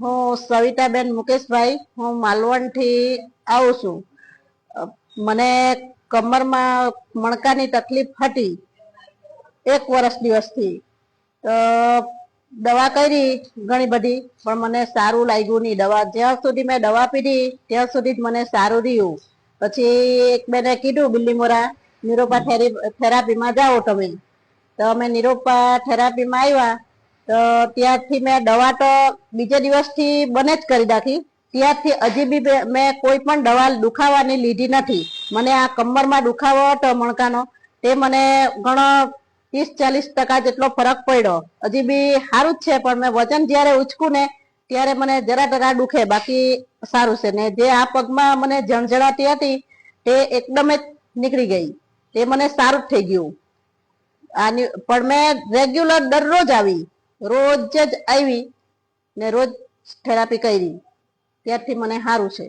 હું સવિતાબેન મુકેશભાઈ, હું માલવણથી આવું છું. મને કમરમાં મણકાની તકલીફ હતી 1 વર્ષ દિવસથી. તો દવા કરી ઘણી બધી, પણ મને સારું લાગ્યું નહીં. દવા જ્યાં સુધી મેં દવા પીધી ત્યાં સુધી જ મને સારું રહ્યું. પછી એક બેને કીધું બિલ્લીમોરા નિરોપા થેરાપીમાં જાઓ તમે. તો અમે નિરોપા થેરાપીમાં આવ્યા. તો ત્યારથી મેં દવા તો બીજે દિવસથી બંધ જ કરી નાખી. ત્યારથી હજી બી મેં કોઈ પણ દવા દુખાવાની લીધી નથી. મને આ કમરમાં દુખાવો હતો મણકાનો, તે મને ઘણો 30-40% જેટલો ફરક પડ્યો. હજી બી સારું જ છે, પણ મેં વજન જ્યારે ઉચકું ને ત્યારે મને જરા દુખે, બાકી સારું છે. ને જે આ પગમાં મને જણજણાતી હતી તે એકદમ જ નીકળી ગઈ. તે મને સારું જ થઈ ગયું. પણ મેં રેગ્યુલર દરરોજ આવી, રોજ જ આવી ને રોજ થેરાપી કરી, ત્યારથી મને સારું છે.